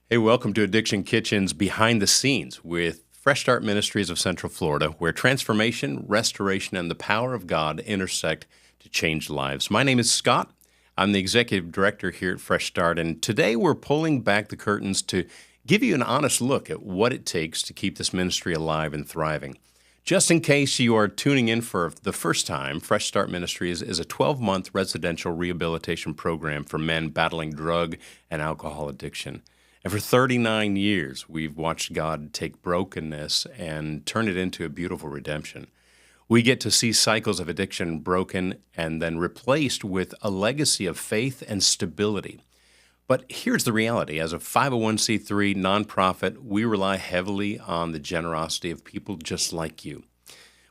Hey, welcome to Addiction Kitchen's Behind the Scenes with Fresh Start Ministries of Central Florida, where transformation, restoration, and the power of God intersect to change lives. My name is Scott. I'm the executive director here at Fresh Start, and today we're pulling back the curtains to give you an honest look at what it takes to keep this ministry alive and thriving. Just in case you are tuning in for the first time, Fresh Start Ministries is a 12-month residential rehabilitation program for men battling drug and alcohol addiction. And for 39 years, we've watched God take brokenness and turn it into a beautiful redemption. We get to see cycles of addiction broken and then replaced with a legacy of faith and stability. But here's the reality. As a 501c3 nonprofit, we rely heavily on the generosity of people just like you.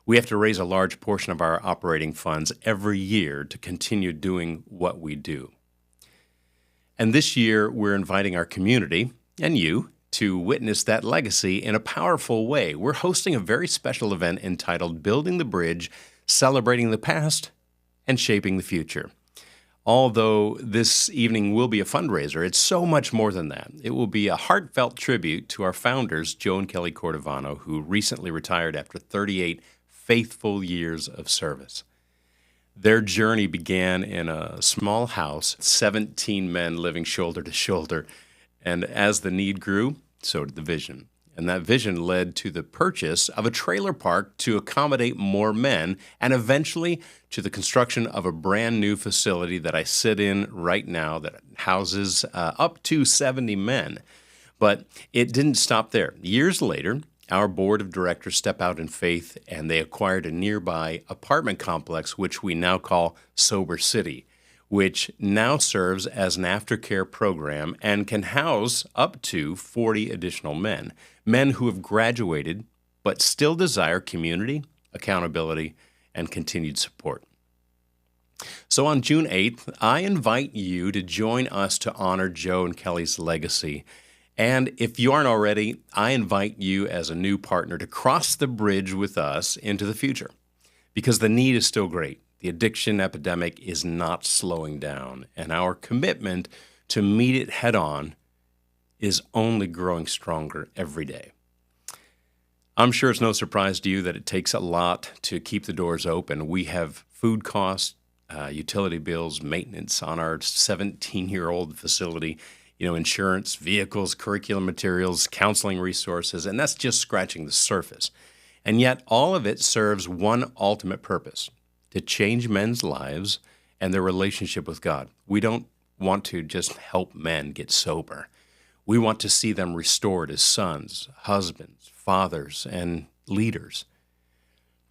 We have to raise a large portion of our operating funds every year to continue doing what we do. And this year, we're inviting our community and you to witness that legacy in a powerful way. We're hosting a very special event entitled Building the Bridge, Celebrating the Past and Shaping the Future. Although this evening will be a fundraiser, it's so much more than that. It will be a heartfelt tribute to our founders, Joe and Kelly Cordovano, who recently retired after 38 faithful years of service. Their journey began in a small house, 17 men living shoulder to shoulder. And as the need grew, so did the vision. And that vision led to the purchase of a trailer park to accommodate more men, and eventually to the construction of a brand new facility that I sit in right now that houses up to 70 men. But it didn't stop there. Years later, our board of directors stepped out in faith, and they acquired a nearby apartment complex, which we now call Sober City, which now serves as an aftercare program and can house up to 40 additional men who have graduated but still desire community, accountability, and continued support. So on June 8th, I invite you to join us to honor Joe and Kelly's legacy. And if you aren't already, I invite you as a new partner to cross the bridge with us into the future, because the need is still great. The addiction epidemic is not slowing down, and our commitment to meet it head on is only growing stronger every day. I'm sure it's no surprise to you that it takes a lot to keep the doors open. We have food costs, utility bills, maintenance on our 17-year-old facility, insurance, vehicles, curriculum materials, counseling resources, and that's just scratching the surface. And yet all of it serves one ultimate purpose: to change men's lives and their relationship with God. We don't want to just help men get sober. We want to see them restored as sons, husbands, fathers, and leaders.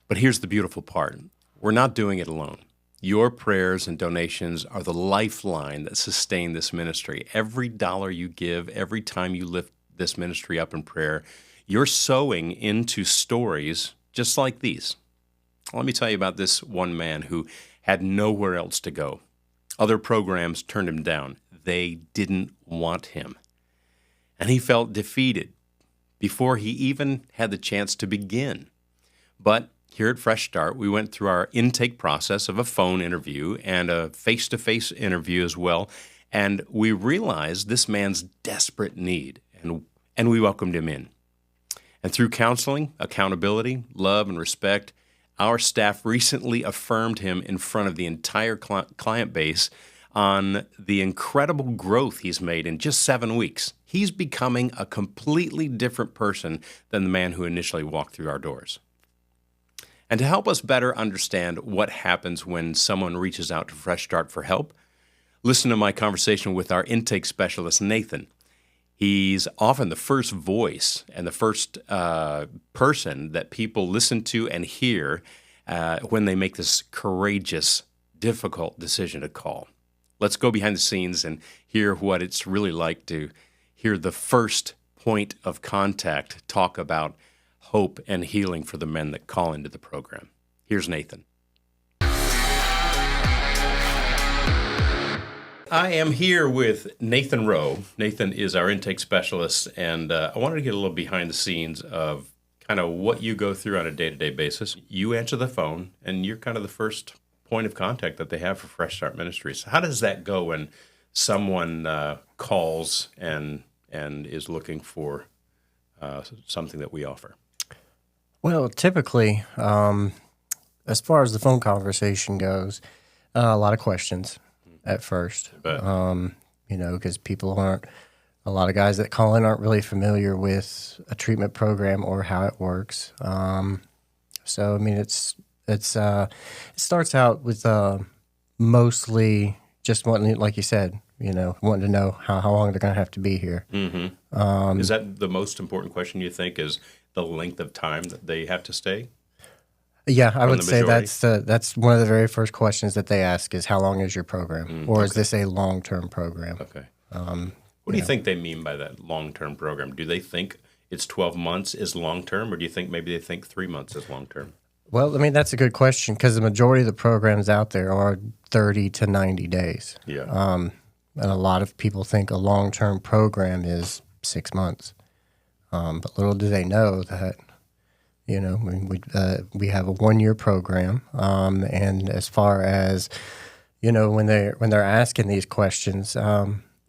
But here's the beautiful part. We're not doing it alone. Your prayers and donations are the lifeline that sustain this ministry. Every dollar you give, every time you lift this ministry up in prayer, you're sowing into stories just like these. Let me tell you about this one man who had nowhere else to go. Other programs turned him down. They didn't want him. And he felt defeated before he even had the chance to begin. But here at Fresh Start, we went through our intake process of a phone interview and a face-to-face interview as well, and we realized this man's desperate need, and we welcomed him in. And through counseling, accountability, love, and respect, our staff recently affirmed him in front of the entire client base on the incredible growth he's made in just 7 weeks. He's becoming a completely different person than the man who initially walked through our doors. And to help us better understand what happens when someone reaches out to Fresh Start for help, listen to my conversation with our intake specialist, Nathan. He's often the first voice and the first person that people listen to and hear when they make this courageous, difficult decision to call. Let's go behind the scenes and hear what it's really like to hear the first point of contact talk about hope and healing for the men that call into the program. Here's Nathan. I am here with Nathan Rowe. Nathan is our intake specialist, and I wanted to get a little behind the scenes of kind of what you go through on a day-to-day basis. You answer the phone, and you're kind of the first point of contact that they have for Fresh Start Ministries. How does that go when someone calls and and is looking for something that we offer? Well, typically, as far as the phone conversation goes, a lot of questions at first. Bet. Because a lot of guys that call in aren't really familiar with a treatment program or how it works. So, I mean, it starts out with mostly just wanting, like you said, wanting to know how long they're going to have to be here. Mm-hmm. Is that the most important question, you think, is the length of time that they have to stay? Yeah, I would say majority? that's one of the very first questions that they ask is how long is your program, or is this a long-term program? Okay. What do you think they mean by that long-term program? Do they think it's 12 months is long-term, or do you think maybe they think 3 months is long-term? Well, I mean, that's a good question because the majority of the programs out there are 30 to 90 days. Yeah. And a lot of people think a long-term program is 6 months. But little do they know that, we have a 1-year program. And as far as, when they're asking these questions,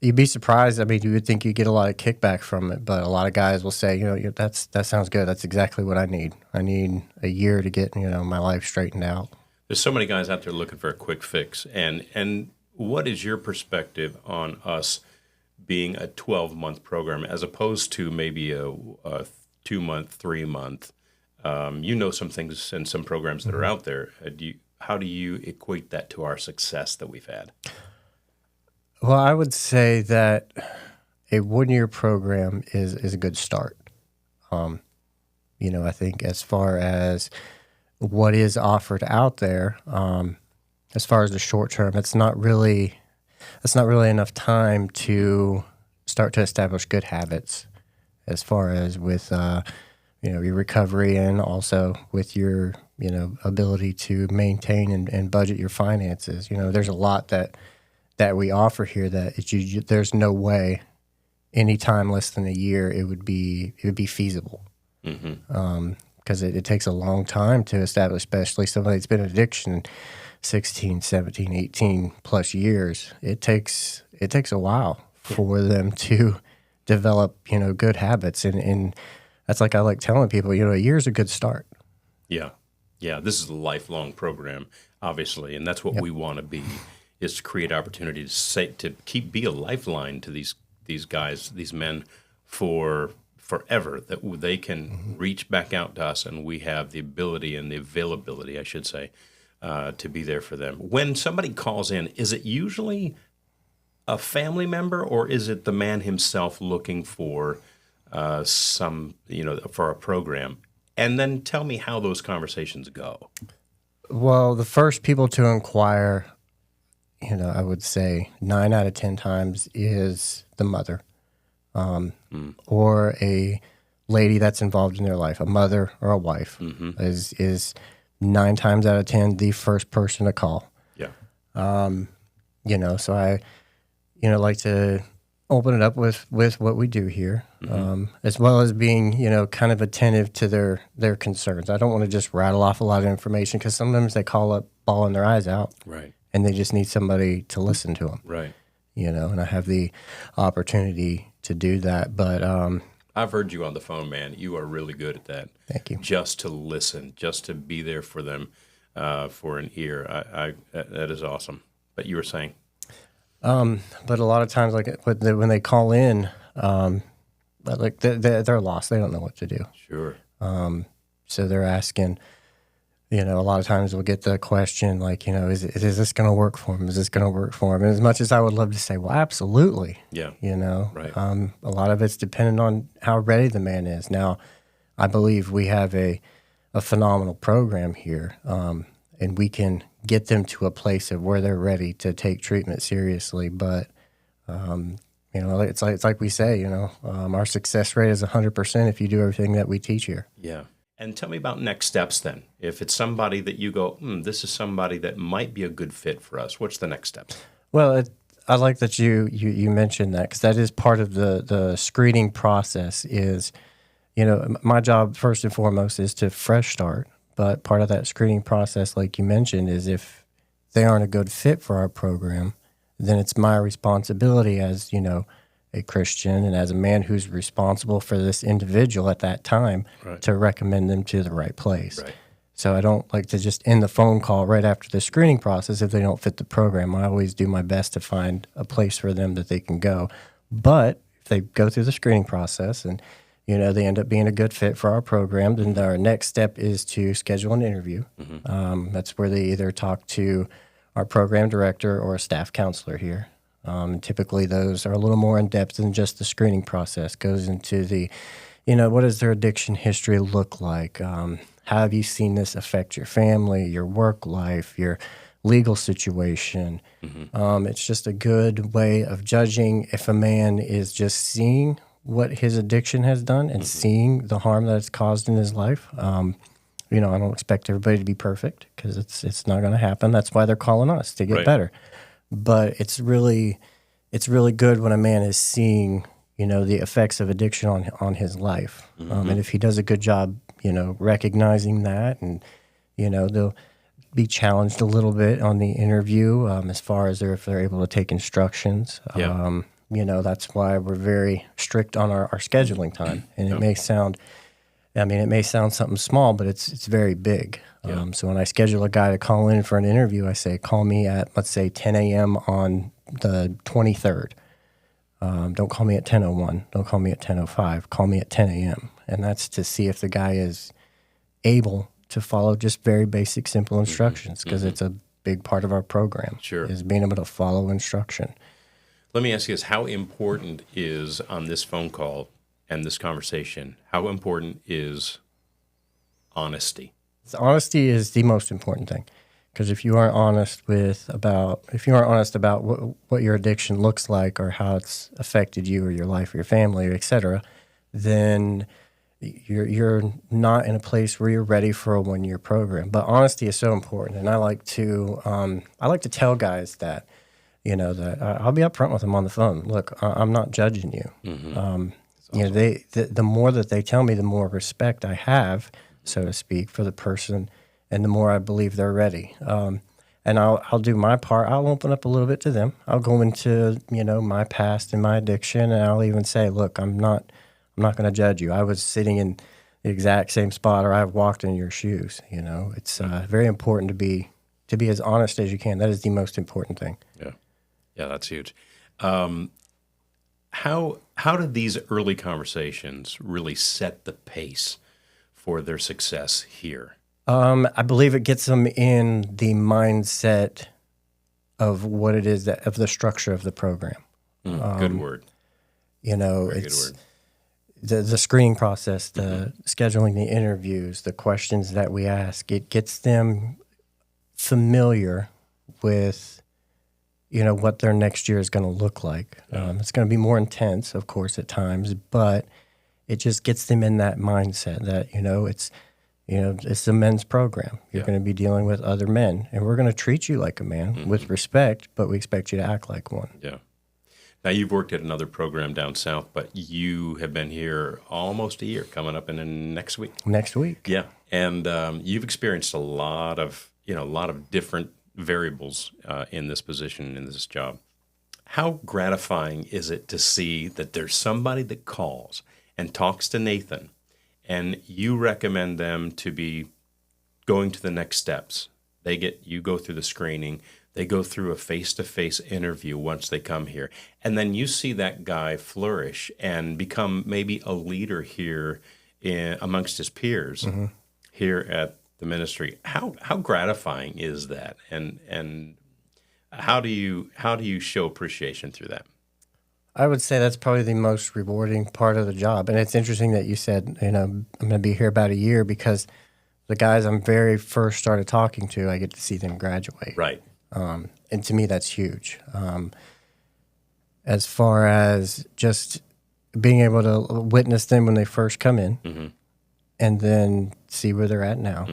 you'd be surprised. I mean, you would think you get a lot of kickback from it, but a lot of guys will say, that sounds good. That's exactly what I need. I need a year to get, my life straightened out. There's so many guys out there looking for a quick fix. And what is your perspective on us being a 12-month program as opposed to maybe a 2-month, 3-month? Some things and some programs that are out there. How do you equate that to our success that we've had? Well, I would say that a 1-year program is a good start. I think as far as what is offered out there, as far as the short term, it's not really enough time to start to establish good habits as far as with your recovery and also with your ability to maintain and budget your finances. There's a lot that we offer here that there's no way any time less than a year it would be feasible. Mm-hmm. Because it takes a long time to establish, especially somebody that's been in addiction 16, 17, 18 plus years. It takes a while for them to develop, good habits. And that's like I like telling people, a year's a good start. Yeah. Yeah. This is a lifelong program, obviously. And that's what we want to be, is to create opportunity be a lifeline to these guys, these men for forever, that they can reach back out to us and we have the ability and the availability, I should say, to be there for them. When somebody calls in, is it usually a family member or is it the man himself looking for for a program? And then tell me how those conversations go. Well, the first people to inquire, I would say 9 out of 10 times is the mother. Or a lady that's involved in their life, a mother or a wife, is 9 times out of 10 the first person to call. Yeah. So I, like to open it up with what we do here, as well as being, kind of attentive to their concerns. I don't want to just rattle off a lot of information because sometimes they call up bawling their eyes out. Right. And they just need somebody to listen to them. Right. And I have the opportunity to do that. But I've heard you on the phone, man. You are really good at that. Thank you. Just to listen, just to be there for them, for an ear. That is awesome. But you were saying? But a lot of times, like when they call in, they're lost. They don't know what to do. Sure. So they're asking. A lot of times we'll get the question like, is this going to work for him? Is this going to work for him? And as much as I would love to say, well, absolutely. Yeah. Right. A lot of it's dependent on how ready the man is. Now, I believe we have a phenomenal program here, and we can get them to a place of where they're ready to take treatment seriously. But, it's like we say, our success rate is 100% if you do everything that we teach here. Yeah. And tell me about next steps then. If it's somebody that you go, this is somebody that might be a good fit for us, what's the next steps? Well, I like that you mentioned that because that is part of the screening process is, my job first and foremost is to fresh start. But part of that screening process, like you mentioned, is if they aren't a good fit for our program, then it's my responsibility as, a Christian and as a man who's responsible for this individual at that time Right. to recommend them to the right place. Right. So I don't like to just end the phone call right after the screening process if they don't fit the program. I always do my best to find a place for them that they can go. But if they go through the screening process and they end up being a good fit for our program, then our next step is to schedule an interview. That's where they either talk to our program director or a staff counselor here. Typically, those are a little more in depth than just the screening process. Goes into the, what does their addiction history look like? How have you seen this affect your family, your work life, your legal situation? It's just a good way of judging if a man is just seeing what his addiction has done and seeing the harm that it's caused in his life. I don't expect everybody to be perfect because it's not going to happen. That's why they're calling us to get better. But it's really good when a man is seeing, the effects of addiction on his life. And if he does a good job, recognizing that, and, they'll be challenged a little bit on the interview as far as if they're able to take instructions. That's why we're very strict on our scheduling time. And it may sound something small, but it's very big. So when I schedule a guy to call in for an interview, I say, call me at, let's say, 10 a.m. on the 23rd. Don't call me at 10:01. Don't call me at 10:05. Call me at 10 a.m. And that's to see if the guy is able to follow just very basic, simple instructions, because it's a big part of our program. Sure. Is being able to follow instruction. Let me ask you this. How important is, on this phone call and this conversation, how important is honesty? Honesty is the most important thing, because if you aren't honest about what your addiction looks like or how it's affected you or your life or your family, or et cetera, then you're not in a place where you're ready for a 1-year program. But honesty is so important, and I like to tell guys that that I'll be upfront with them on the phone. Look, I'm not judging you. Awesome. The more that they tell me, the more respect I have, so to speak, for the person, and the more I believe they're ready. And I'll do my part. I'll open up a little bit to them. I'll go into my past and my addiction, and I'll even say, look, I'm not going to judge you. I was sitting in the exact same spot, or I've walked in your shoes. It's very important to be as honest as you can. That is the most important thing. Yeah, that's huge. How did these early conversations really set the pace for their success here? I believe it gets them in the mindset of what it is of the structure of the program. Good word. Very it's good word. The screening process, the scheduling the interviews, the questions that we ask. It gets them familiar with what their next year is going to look like. It's going to be more intense, of course, at times, but it just gets them in that mindset that it's a men's program. You're going to be dealing with other men, and we're going to treat you like a man with respect, but we expect you to act like one. Yeah. Now, you've worked at another program down south, but you have been here almost a year, coming up in next week. Next week. Yeah, and you've experienced a lot of different variables in this position, in this job. How gratifying is it to see that there's somebody that calls and talks to Nathan, and you recommend them to be going to the next steps? You go through the screening, they go through a face-to-face interview once they come here, and then you see that guy flourish and become maybe a leader here amongst his peers here at the ministry. How gratifying is that, and how do you show appreciation through that? I would say that's probably the most rewarding part of the job. And it's interesting that you said, I'm going to be here about a year, because the guys I'm very first started talking to, I get to see them graduate. Right. And to me, that's huge. As far as just being able to witness them when they first come in, and then see where they're at now.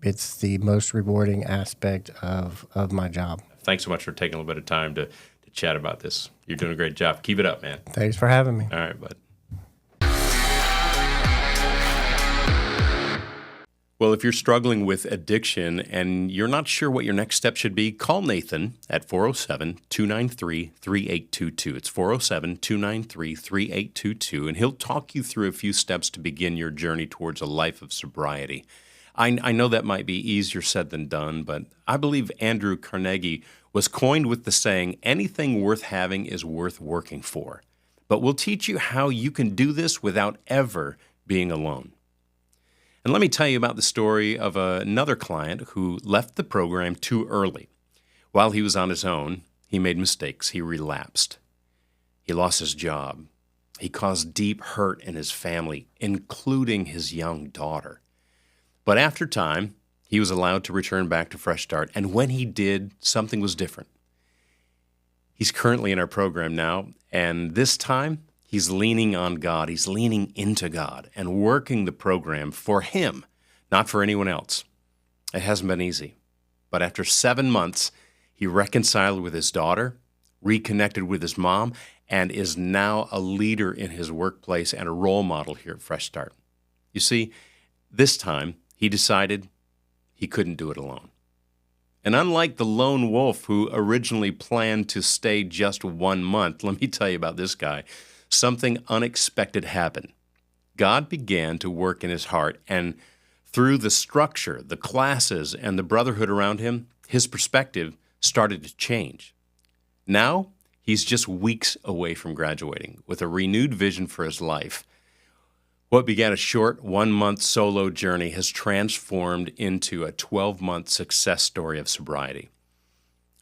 It's the most rewarding aspect of my job. Thanks so much for taking a little bit of time to chat about this. You're doing a great job. Keep it up, man. Thanks for having me. All right, bud. Well, if you're struggling with addiction and you're not sure what your next step should be, call Nathan at 407-293-3822. It's 407-293-3822, and he'll talk you through a few steps to begin your journey towards a life of sobriety. I know that might be easier said than done, but I believe Andrew Carnegie was coined with the saying, anything worth having is worth working for. But we'll teach you how you can do this without ever being alone. And let me tell you about the story of another client who left the program too early. While he was on his own, he made mistakes. He relapsed. He lost his job. He caused deep hurt in his family, including his young daughter. But after time, he was allowed to return back to Fresh Start, and when he did, something was different. He's currently in our program now, and this time, he's leaning on God. He's leaning into God and working the program for him, not for anyone else. It hasn't been easy, but after 7 months, he reconciled with his daughter, reconnected with his mom, and is now a leader in his workplace and a role model here at Fresh Start. You see, this time, he decided he couldn't do it alone. And unlike the lone wolf who originally planned to stay just 1 month, let me tell you about this guy. Something unexpected happened. God began to work in his heart, and through the structure, the classes, and the brotherhood around him, his perspective started to change. Now, he's just weeks away from graduating with a renewed vision for his life. What began a short 1-month solo journey has transformed into a 12-month success story of sobriety.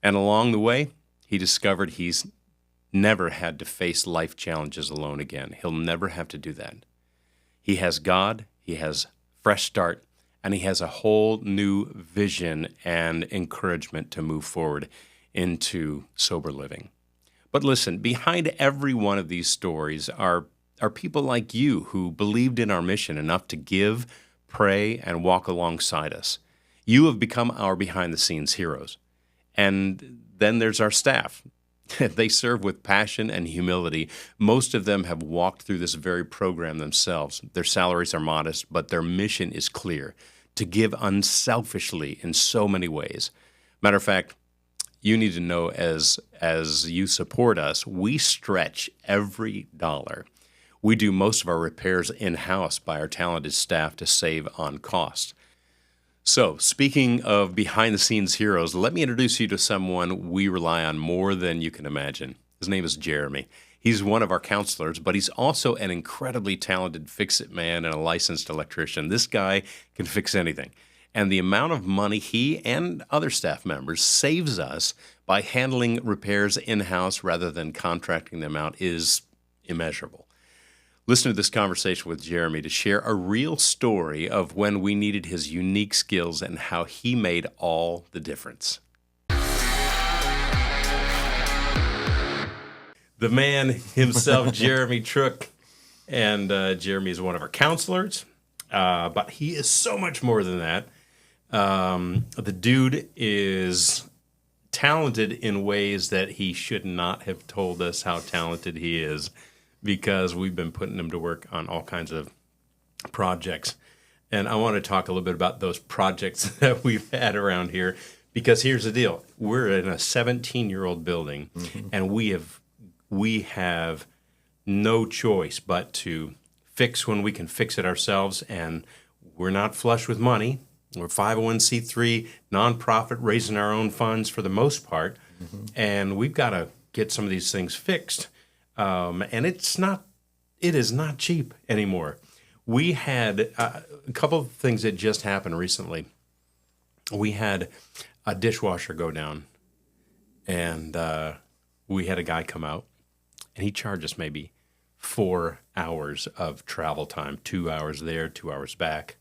And along the way, he discovered he's never had to face life challenges alone again. He'll never have to do that. He has God, he has Fresh Start, and he has a whole new vision and encouragement to move forward into sober living. But listen, behind every one of these stories are people like you who believed in our mission enough to give, pray, and walk alongside us. You have become our behind-the-scenes heroes. And then there's our staff. They serve with passion and humility. Most of them have walked through this very program themselves. Their salaries are modest, but their mission is clear, to give unselfishly in so many ways. Matter of fact, you need to know as you support us, we stretch every dollar. We do most of our repairs in-house by our talented staff to save on costs. So, speaking of behind-the-scenes heroes, let me introduce you to someone we rely on more than you can imagine. His name is Jeremy. He's one of our counselors, but he's also an incredibly talented fix-it man and a licensed electrician. This guy can fix anything. And the amount of money he and other staff members saves us by handling repairs in-house rather than contracting them out is immeasurable. Listen to this conversation with Jeremy to share a real story of when we needed his unique skills and how he made all the difference. The man himself, Jeremy Trook. And Jeremy is one of our counselors, but he is so much more than that. The dude is talented in ways that he should not have told us how talented he is, because we've been putting him to work on all kinds of projects. And I want to talk a little bit about those projects that we've had around here, because here's the deal. We're in a 17-year-old building, and we have no choice but to fix when we can fix it ourselves, and we're not flush with money. We're 501c3 nonprofit, raising our own funds for the most part, and we've got to get some of these things fixed. And it is not cheap anymore. We had a couple of things that just happened recently. We had a dishwasher go down, and we had a guy come out, and he charged us maybe 4 hours of travel time, 2 hours there, 2 hours back.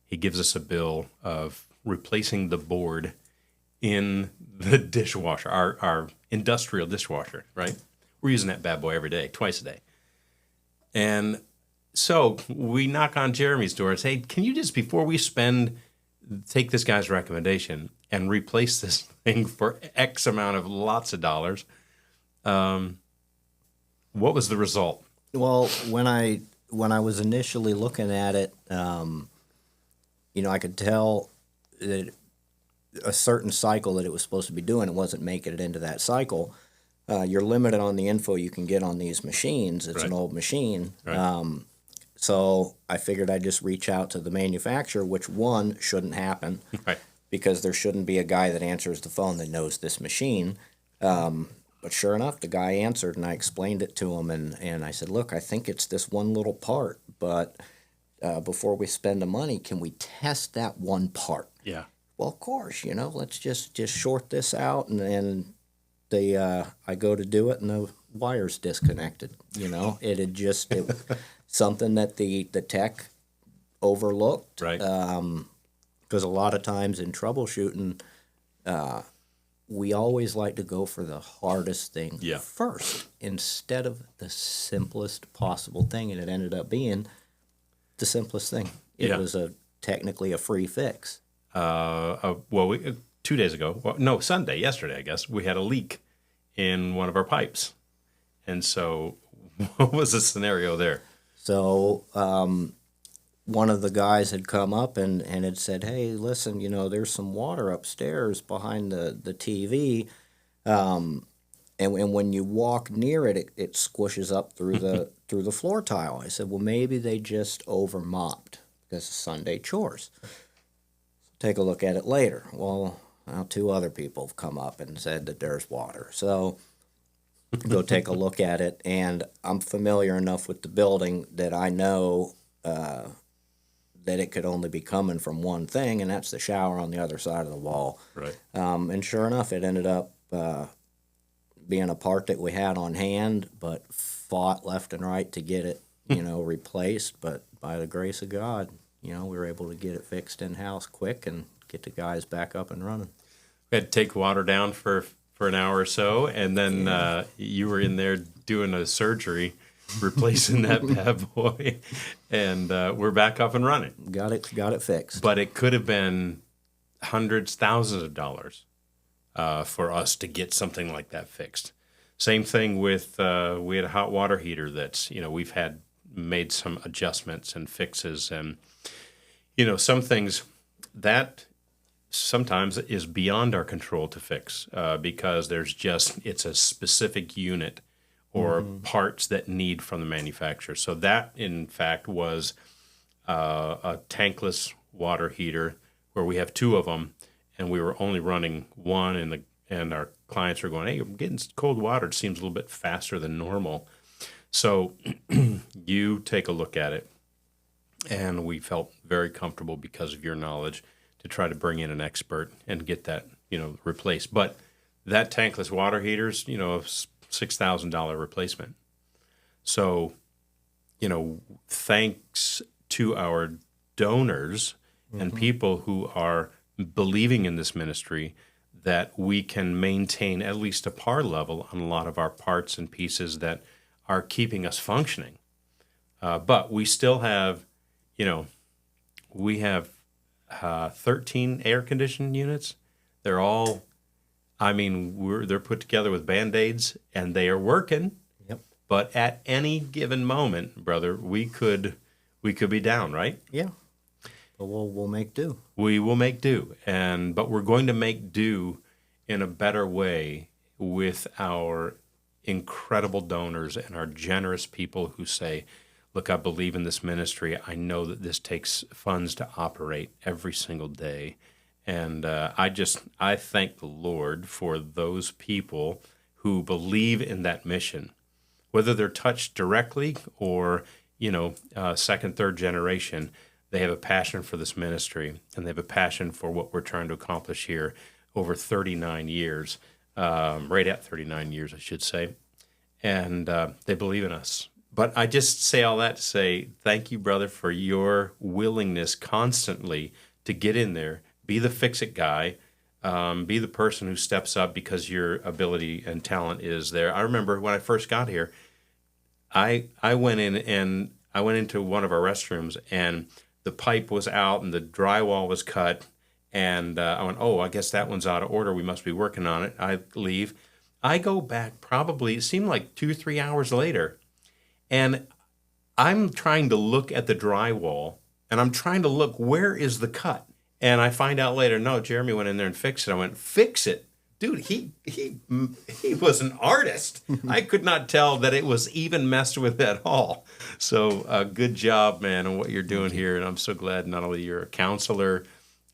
He gives us a bill of replacing the board in the dishwasher, our industrial dishwasher, right? We're using that bad boy every day, twice a day. And so we knock on Jeremy's door and say, hey, can you just, before we take this guy's recommendation and replace this thing for X amount of lots of dollars? What was the result? Well, when I was initially looking at it, I could tell that a certain cycle that it was supposed to be doing, it wasn't making it into that cycle. You're limited on the info you can get on these machines. It's an Right. old machine. Right. So I figured I'd just reach out to the manufacturer, which one shouldn't happen Right. because there shouldn't be a guy that answers the phone that knows this machine. But sure enough, the guy answered, and I explained it to him, and I said, look, I think it's this one little part, but before we spend the money, can we test that one part? Yeah. Well, of course, let's just short this out, and then I go to do it, and the wire's disconnected. It had just something that the tech overlooked. Right. Because a lot of times in troubleshooting, we always like to go for the hardest thing Yeah. first instead of the simplest possible thing, and it ended up being the simplest thing. It Yeah. was technically a free fix. Well, 2 days ago, well, no, yesterday, I guess, we had a leak in one of our pipes. And so what was the scenario there? So one of the guys had come up and had said, hey, listen, there's some water upstairs behind the TV. And when you walk near it, it squishes up through the floor tile. I said, well, maybe they just over mopped because of Sunday chores. Take a look at it later. Well, now 2 other people have come up and said that there's water. So go take a look at it, and I'm familiar enough with the building that I know that it could only be coming from one thing, and that's the shower on the other side of the wall. Right. And sure enough, it ended up being a part that we had on hand, but fought left and right to get it, replaced. But by the grace of God, we were able to get it fixed in-house quick and get the guys back up and running. We had to take water down for an hour or so, and then you were in there doing a surgery, replacing that bad boy, and we're back up and running. Got it fixed. But it could have been hundreds, thousands of dollars for us to get something like that fixed. Same thing with we had a hot water heater that's we've had made some adjustments and fixes, and some things that sometimes is beyond our control to fix because it's a specific unit or parts that need from the manufacturer. So that, in fact, was a tankless water heater where we have 2 of them, and we were only running one, and our clients are going, hey, I'm getting cold water. It seems a little bit faster than normal. So you take a look at it, and we felt very comfortable because of your knowledge to try to bring in an expert and get that, replaced. But that tankless water heater's, $6,000 replacement. So, thanks to our donors and people who are believing in this ministry, that we can maintain at least a par level on a lot of our parts and pieces that are keeping us functioning. But we still have, we have 13 air conditioning units. They're all, they're put together with Band-Aids, and they are working. Yep. But at any given moment, brother, we could be down, right? Yeah. But we'll make do. We will make do, but we're going to make do in a better way with our incredible donors and our generous people who say, look, I believe in this ministry. I know that this takes funds to operate every single day. And I thank the Lord for those people who believe in that mission, whether they're touched directly or, second, third generation. They have a passion for this ministry, and they have a passion for what we're trying to accomplish here over 39 years, right at 39 years, I should say. And they believe in us. But I just say all that to say thank you, brother, for your willingness constantly to get in there, be the fix-it guy, be the person who steps up because your ability and talent is there. I remember when I first got here, I went into one of our restrooms, and the pipe was out and the drywall was cut, and I went, oh, I guess that one's out of order. We must be working on it. I leave. I go back probably, it seemed like 2 or 3 hours later, and I'm trying to look at the drywall And I'm trying to look, where is the cut? And I find out later, no, Jeremy went in there and fixed it. I went, fix it? Dude, he was an artist. I could not tell that it was even messed with at all. So good job, man, on what you're doing here. And I'm so glad not only you're a counselor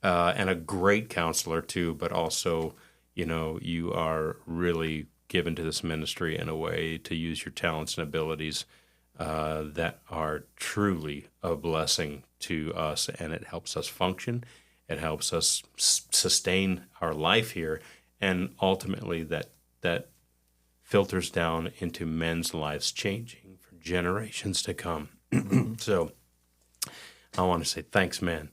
and a great counselor too, but also, you are really given to this ministry in a way to use your talents and abilities that are truly a blessing to us. And it helps us function. It helps us sustain our life here. And ultimately, that filters down into men's lives changing for generations to come. So I want to say thanks, man.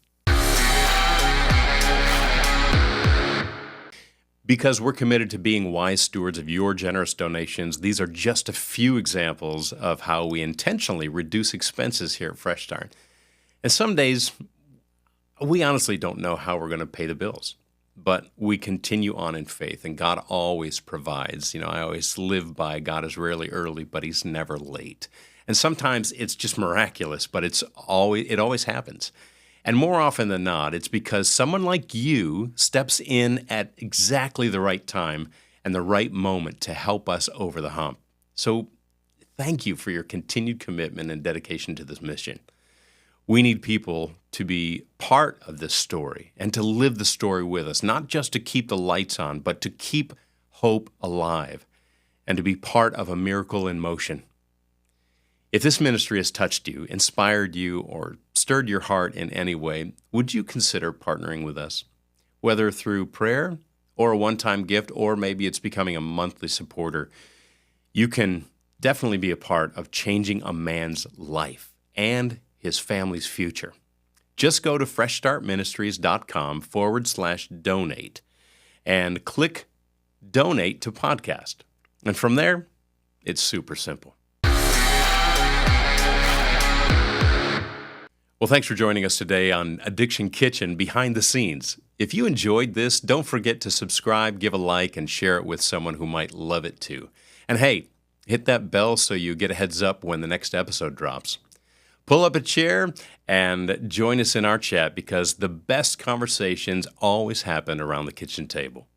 Because we're committed to being wise stewards of your generous donations, these are just a few examples of how we intentionally reduce expenses here at Fresh Start. And some days, we honestly don't know how we're going to pay the bills. But we continue on in faith, and God always provides. I always live by God is rarely early, but he's never late. And sometimes it's just miraculous, but it always happens. And more often than not, it's because someone like you steps in at exactly the right time and the right moment to help us over the hump. So thank you for your continued commitment and dedication to this mission. We need people to be part of this story and to live the story with us, not just to keep the lights on, but to keep hope alive and to be part of a miracle in motion. If this ministry has touched you, inspired you, or stirred your heart in any way, would you consider partnering with us? Whether through prayer or a one-time gift, or maybe it's becoming a monthly supporter, you can definitely be a part of changing a man's life and his family's future. Just go to freshstartministries.com/donate and click donate to podcast. And from there, it's super simple. Well, thanks for joining us today on Addiction Kitchen Behind the Scenes. If you enjoyed this, don't forget to subscribe, give a like, and share it with someone who might love it too. And hey, hit that bell so you get a heads up when the next episode drops. Pull up a chair and join us in our chat because the best conversations always happen around the kitchen table.